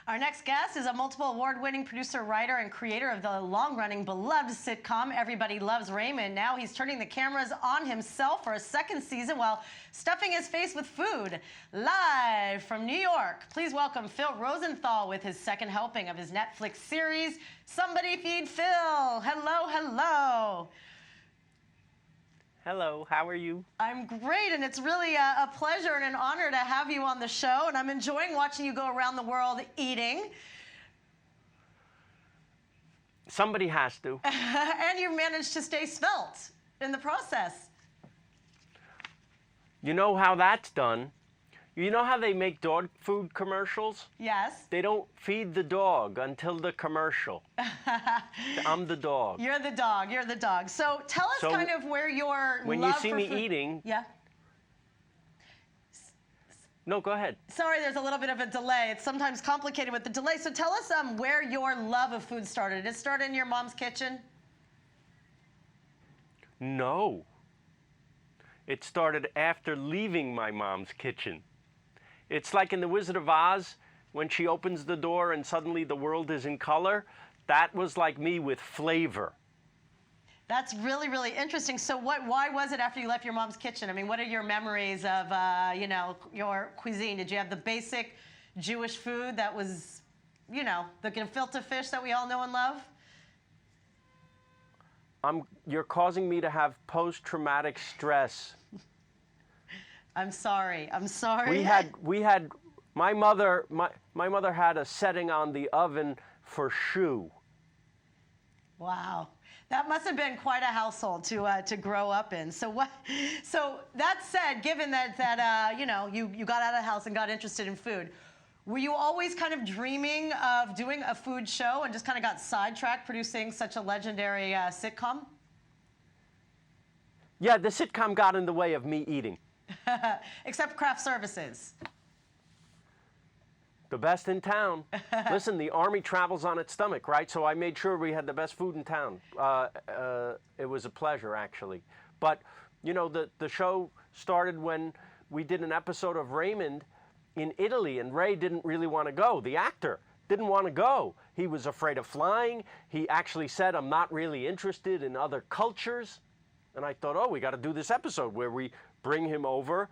Our next guest is a multiple award-winning producer, writer, and creator of the long-running beloved sitcom Everybody Loves Raymond. Now he's turning the cameras on himself for a second season while stuffing his face with food. Live from New York, please welcome Phil Rosenthal with his second helping of his Netflix series, Somebody Feed Phil. Hello, hello. Hello, how are you? I'm great, and it's really a pleasure and an honor to have you on the show, and I'm enjoying watching you go around the world eating. Somebody has to. And you've managed to stay svelte in the process. You know how that's done? You know how they make dog food commercials? Yes. They don't feed the dog until the commercial. I'm the dog. You're the dog. You're the dog. So tell us kind of where your when love you see for me food... eating. Yeah. No, go ahead. Sorry, there's a little bit of a delay. It's sometimes complicated with the delay. So tell us where your love of food started. Did it start in your mom's kitchen? No. It started after leaving my mom's kitchen. It's like in The Wizard of Oz, when she opens the door and suddenly the world is in color. That was like me with flavor. That's really, really interesting. So why was it after you left your mom's kitchen? I mean, what are your memories of, you know, your cuisine? Did you have the basic Jewish food that was, you know, the gefilte fish that we all know and love? You're causing me to have post-traumatic stress. I'm sorry. I'm sorry. We had my mother had a setting on the oven for choux. Wow. That must have been quite a household to grow up in. So that said, given that you know, you got out of the house and got interested in food, were you always kind of dreaming of doing a food show and just kind of got sidetracked producing such a legendary sitcom? Yeah, the sitcom got in the way of me eating. Except craft services. The best in town. Listen, the Army travels on its stomach, right? So I made sure we had the best food in town. It was a pleasure, actually. But, you know, the show started when we did an episode of Raymond in Italy, and Ray didn't really want to go. The actor didn't want to go. He was afraid of flying. He actually said, I'm not really interested in other cultures. And I thought, oh, we got to do this episode where we bring him over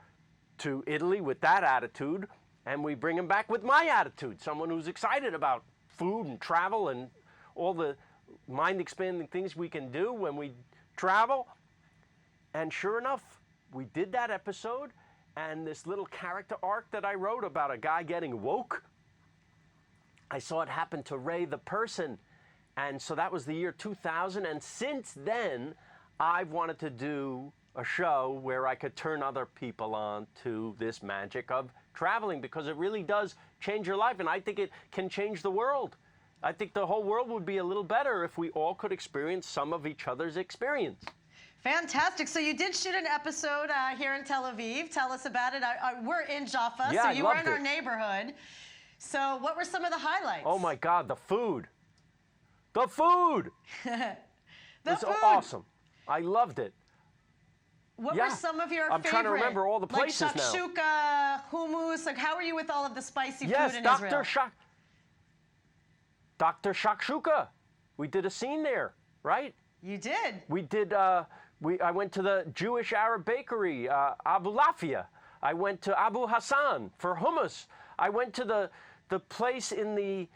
to Italy with that attitude, and we bring him back with my attitude, someone who's excited about food and travel and all the mind-expanding things we can do when we travel. And sure enough, we did that episode, and this little character arc that I wrote about a guy getting woke, I saw it happen to Ray the person. And so that was the year 2000, and since then, I've wanted to do a show where I could turn other people on to this magic of traveling, because it really does change your life, and I think it can change the world. I think the whole world would be a little better if we all could experience some of each other's experience. Fantastic. So you did shoot an episode here in Tel Aviv. Tell us about it. We're in Jaffa, yeah, so you were in our it. neighborhood. So what were some of the highlights? Oh my God, the food. The food! It's food. Awesome. I loved it. What were some of your favorite? I'm trying to remember all the places like now. shakshuka, hummus. Like, how are you with all of the spicy food in Yes, Israel? Dr. Shakshuka. We did a scene there, right? You did. We did. I went to the Jewish Arab bakery, Abu Lafia. I went to Abu Hassan for hummus. I went to the place in the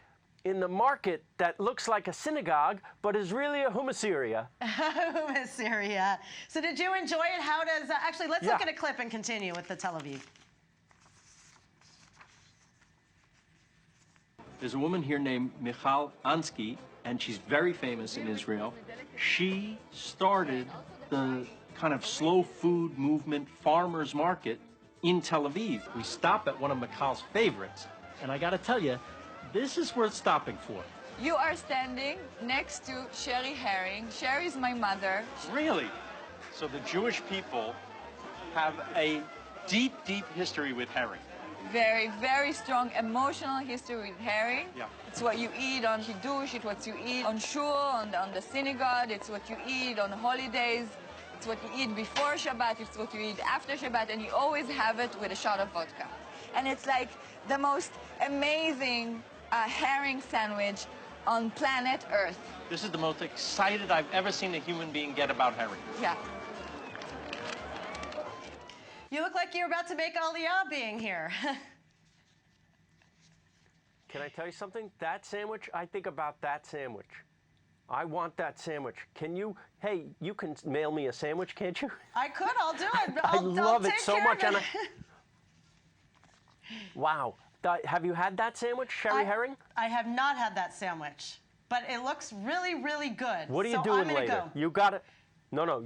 market that looks like a synagogue, but is really a hummus-area. Hummus-area. So did you enjoy it? How does... actually, let's look at a clip and continue with the Tel Aviv. There's a woman here named Michal Ansky, and she's very famous in Israel. She started the kind of slow food movement farmers market in Tel Aviv. We stop at one of Michal's favorites, and I gotta tell you, this is worth stopping for. You are standing next to Sherry Herring. Sherry's my mother. Really? So the Jewish people have a deep, deep history with herring. Very, very strong emotional history with herring. Yeah. It's what you eat on Kiddush, it's what you eat on Shul, on the synagogue, it's what you eat on holidays, it's what you eat before Shabbat, it's what you eat after Shabbat, and you always have it with a shot of vodka. And it's like the most amazing a herring sandwich on planet Earth. This is the most excited I've ever seen a human being get about herring. Yeah. You look like you're about to make aliyah being here. Can I tell you something? That sandwich, I think about that sandwich. I want that sandwich. Can you, hey, you can mail me a sandwich, can't you? I could, I'll do it. I love it take so care much. of And wow. Have you had that sandwich, Sherry Herring? I have not had that sandwich, but it looks really, really good. What are you so doing I'm gonna later? Go. You got it. No,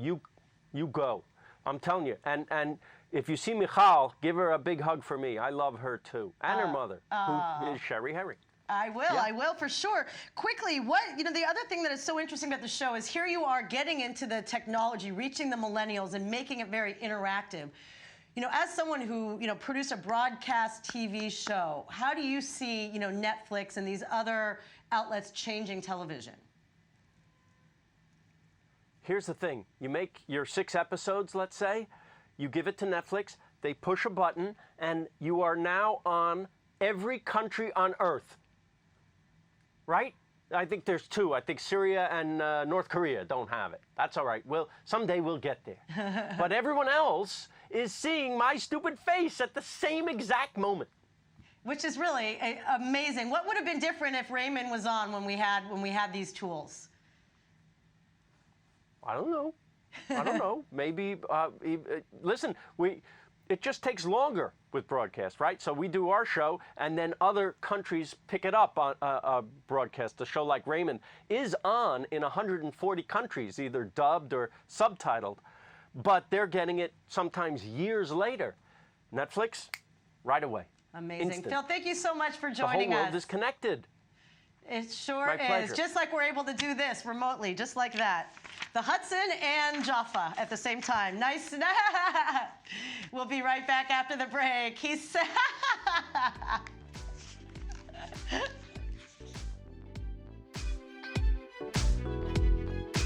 you go. I'm telling you. And if you see Michal, give her a big hug for me. I love her too, and her mother, who is Sherry Herring. I will, Yeah. I will for sure. Quickly, the other thing that is so interesting about the show is here you are getting into the technology, reaching the millennials and making it very interactive. As someone who, produced a broadcast TV show, how do you see, Netflix and these other outlets changing television? Here's the thing. You make your 6 episodes, let's say, you give it to Netflix, they push a button, and you are now on every country on Earth. Right? I think there's 2. I think Syria and North Korea don't have it. That's all right. Someday we'll get there. But everyone else is seeing my stupid face at the same exact moment. Which is really amazing. What would have been different if Raymond was on when we had these tools? I don't know. Maybe, listen, it just takes longer with broadcast, right? So we do our show, and then other countries pick it up on broadcast. A show like Raymond is on in 140 countries, either dubbed or subtitled, but they're getting it sometimes years later. Netflix, right away. Amazing. Instant. Phil, thank you so much for The joining whole world us. is connected. It sure My is. pleasure. Just like we're able to do this remotely, just like that. The Hudson and Jaffa at the same time. Nice. We'll be right back after the break. He's